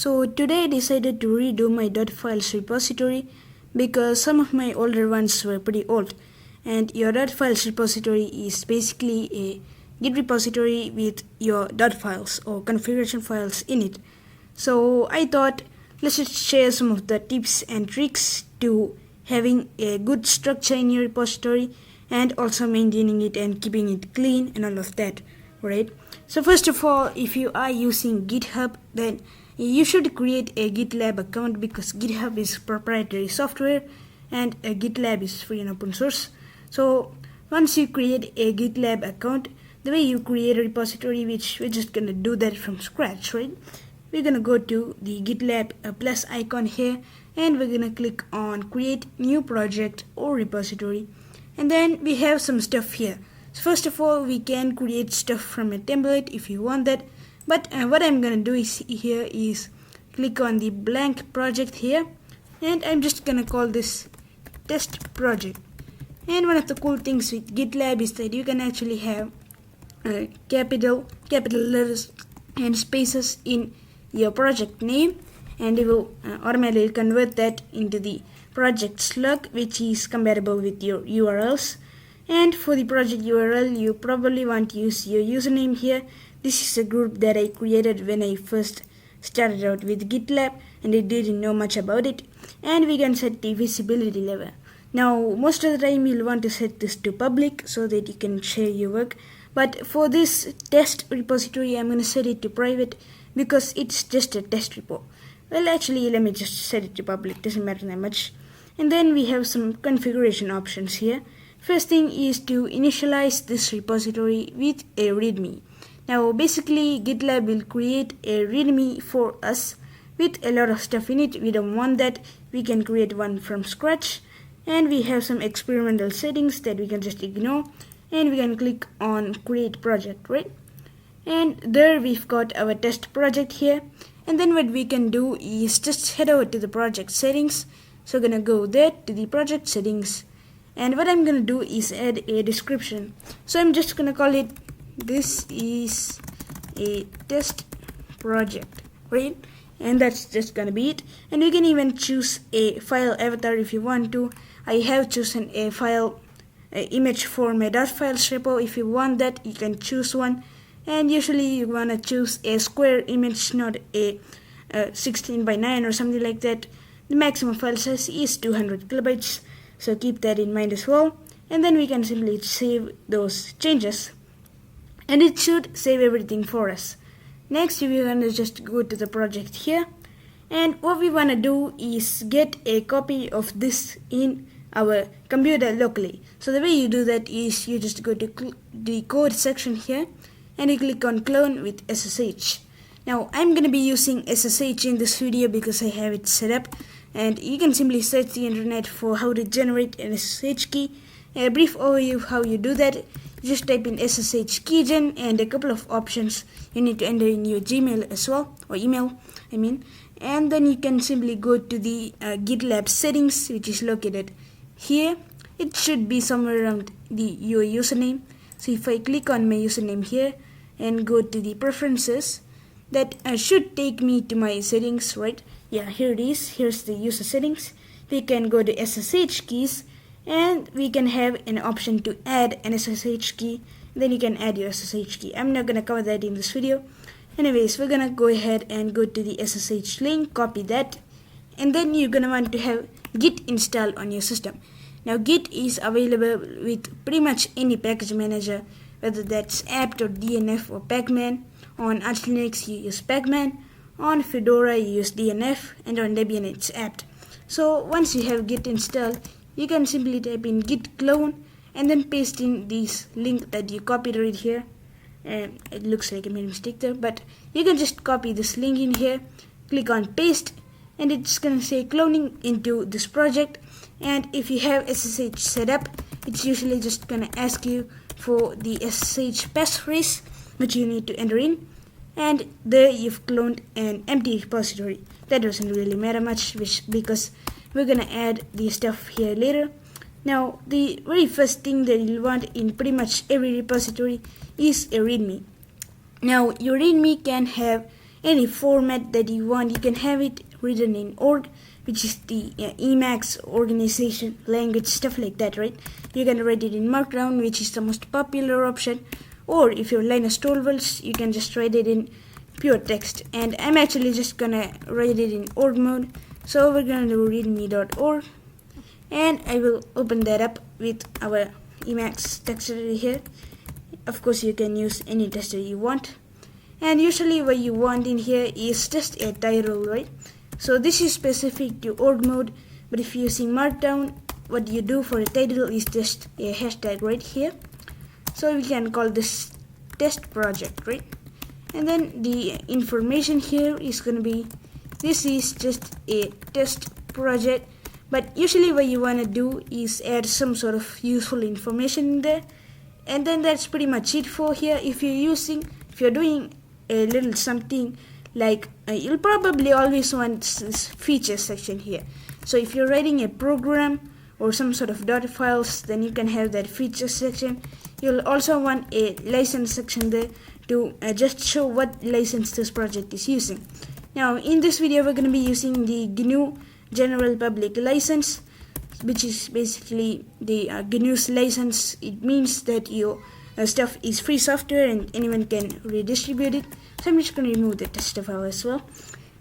So today I decided to redo my .files repository because some of my older ones were pretty old, and your .files repository is basically a Git repository with your .files or configuration files in it. So I thought let's just share some of the tips and tricks to having a good structure in your repository and also maintaining it and keeping it clean and all of that, right? So first of all, if you are using GitHub, then you should create a GitLab account because GitHub is proprietary software and GitLab is free and open source. So once you create a GitLab account, the way you create a repository, which we're just gonna do that from scratch, right? We're gonna go to the GitLab plus icon here, and we're gonna click on create new project or repository, and then we have some stuff here. So first of all, we can create stuff from a template if you want that, but what I'm gonna do is click on the blank project here, and I'm just gonna call this test project. And one of the cool things with GitLab is that you can actually have capital letters and spaces in your project name, and it will automatically convert that into the project slug, which is compatible with your URLs. And for the project URL, you probably want to use your username here. This is a group that I created when I first started out with GitLab and I didn't know much about it. And we can set the visibility level. Now most of the time you'll want to set this to public so that you can share your work, but for this test repository I'm going to set it to private because it's just a test repo. Well, actually let me just set it to public, doesn't matter that much. And then we have some configuration options here. First thing is to initialize this repository with a readme. Now basically GitLab will create a readme for us with a lot of stuff in it. We don't want that, we can create one from scratch. And we have some experimental settings that we can just ignore, and we can click on create project, right? And there we've got our test project here. And then what we can do is just head over to the project settings. So I'm gonna go there to the project settings, and what I'm gonna do is add a description. So I'm just gonna call it this is a test project, right? And that's just gonna be it. And you can even choose a file avatar if you want to. I have chosen a file image for my .files repo. If you want that, you can choose one. And usually you wanna choose a square image, not a 16 by 9 or something like that. The maximum file size is 200 kilobytes, so keep that in mind as well. And then we can simply save those changes, and it should save everything for us. Next, we're gonna just go to the project here, and what we wanna do is get a copy of this in our computer locally. So the way you do that is you just go to the code section here, and you click on clone with SSH. Now I'm gonna be using SSH in this video because I have it set up, and you can simply search the internet for how to generate an SSH key. A brief overview of how you do that: you just type in SSH keygen and a couple of options you need to enter in your Gmail as well, or email I mean, and then you can simply go to the GitLab settings, which is located here. It should be somewhere around your username. So if I click on my username here and go to the preferences, that should take me to my settings, right? Yeah, here it is. Here's the user settings. We can go to SSH keys, and we can have an option to add an SSH key. Then you can add your SSH key. I'm not gonna cover that in this video. Anyways, we're gonna go ahead and go to the SSH link, copy that, and then you're gonna want to have Git installed on your system. Now Git is available with pretty much any package manager, whether that's apt or DNF or pacman. On Arch Linux you use pacman, on Fedora you use DNF, and on Debian it's apt. So once you have Git installed, you can simply type in git clone and then paste in this link that you copied right here. And it looks like I made a mistake there, but you can just copy this link in here, click on paste, and it's gonna say cloning into this project. And if you have SSH set up, it's usually just gonna ask you for the SSH passphrase, which you need to enter in, and there you've cloned an empty repository. That doesn't really matter much because we're gonna add the stuff here later. Now the very first thing that you'll want in pretty much every repository is a readme. Now your readme can have any format that you want. You can have it written in org, which is the Emacs organization language, stuff like that, right? You can write it in Markdown, which is the most popular option, or if you're Linus Torvalds, you can just write it in pure text. And I'm actually just gonna write it in org mode, so we're gonna do readme.org, and I will open that up with our Emacs text editor here. Of course, you can use any text you want, and usually what you want in here is just a title, right? So this is specific to org mode, but if you're using Markdown, what you do for a title is just a hashtag right here. So we can call this test project, right? And then the information here is going to be, this is just a test project, but usually what you want to do is add some sort of useful information in there. And then that's pretty much it for here. If you're doing a little something like you'll probably always want this feature section here. So if you're writing a program or some sort of dot files, then you can have that feature section. You'll also want a license section there to just show what license this project is using. Now in this video we're going to be using the GNU General Public License, which is basically the GNU's license. It means that your stuff is free software and anyone can redistribute it. So I'm just going to remove the test file as well.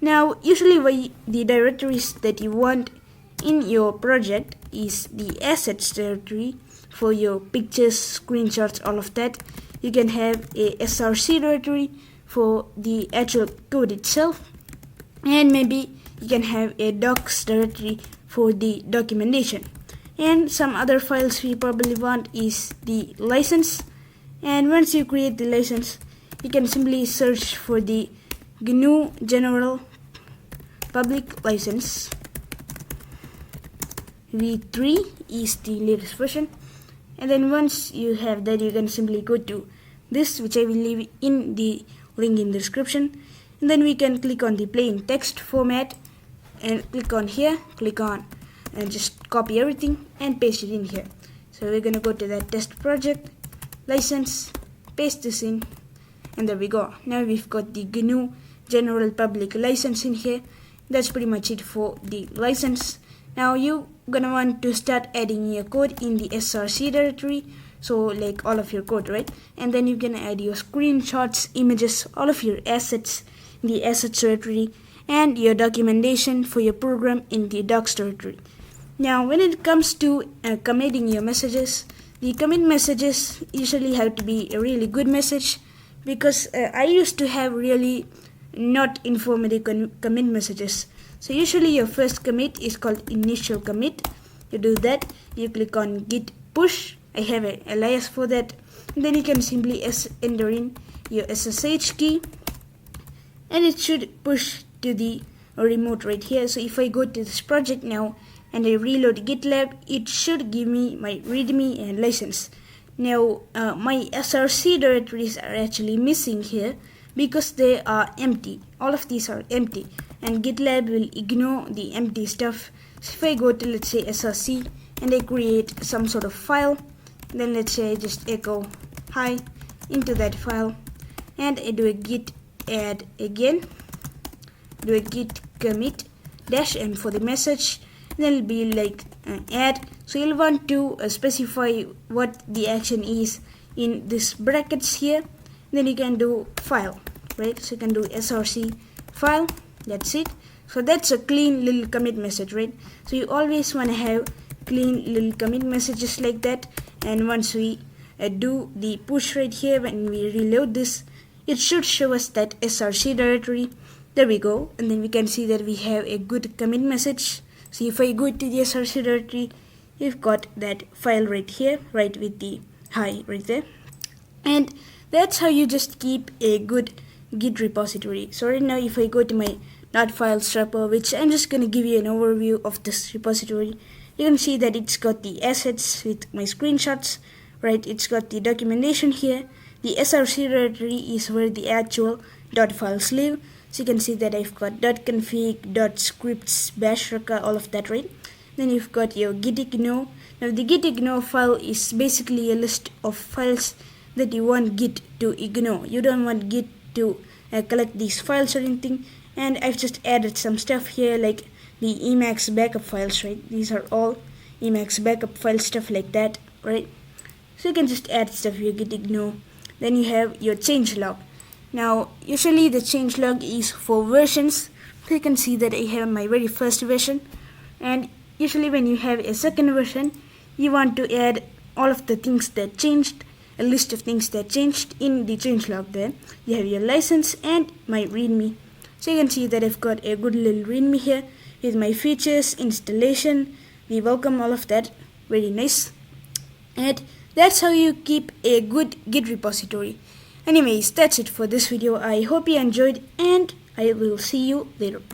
Now usually the directories that you want in your project is the assets directory for your pictures, screenshots, all of that. You can have a src directory for the actual code itself, and maybe you can have a docs directory for the documentation. And some other files we probably want is the license. And once you create the license, you can simply search for the GNU General Public License. V3 is the latest version. And then once you have that, you can simply go to this, which I will leave in the link in the description. And then we can click on the plain text format and click on here, click on and just copy everything and paste it in here. So we're going to go to that test project, license, paste this in, and there we go. Now we've got the GNU General Public License in here. That's pretty much it for the license. Now you're gonna want to start adding your code in the src directory, so like all of your code, right? And then you can add your screenshots, images, all of your assets in the assets directory, and your documentation for your program in the docs directory. Now when it comes to committing your messages, the commit messages usually have to be a really good message, because I used to have really not informative commit messages. So usually your first commit is called initial commit. You do that, you click on git push. I have an alias for that. And then you can simply enter in your SSH key, and it should push to the remote right here. So if I go to this project now and I reload GitLab, it should give me my readme and license. Now my src directories are actually missing here because they are empty. All of these are empty, and GitLab will ignore the empty stuff. So if I go to, let's say, src and I create some sort of file, then let's say I just echo hi into that file, and I do a git add again, do a git commit -m for the message, then it'll be like add. So you'll want to specify what the action is in this brackets here. Then you can do file, right? So you can do src file. That's it. So that's a clean little commit message, right? So you always want to have clean little commit messages like that. And once we do the push right here, when we reload this, it should show us that src directory. There we go. And then we can see that we have a good commit message. So if I go to the src directory, you've got that file right here, right, with the hi right there. And that's how you just keep a good Git repository. So right now, if I go to my .files repo, which I'm just going to give you an overview of this repository, you can see that it's got the assets with my screenshots, right? It's got the documentation here. The src directory is where the actual .files live. So you can see that I've got .config, .scripts, bash raka, all of that, right? Then you've got your gitignore. Now the gitignore file is basically a list of files that you want Git to ignore. You don't want Git to collect these files or anything. And I've just added some stuff here like the Emacs backup files, right? These are all Emacs backup files, stuff like that, right? So you can just add stuff here, git ignore. Then you have your changelog. Now usually the changelog is for versions. So you can see that I have my very first version, and usually when you have a second version, you want to add all of the things that changed, a list of things that changed in the changelog. There you have your license and my readme. So you can see that I've got a good little readme here with my features, installation, the welcome, all of that. Very nice. And that's how you keep a good Git repository. Anyways, that's it for this video. I hope you enjoyed, and I will see you later.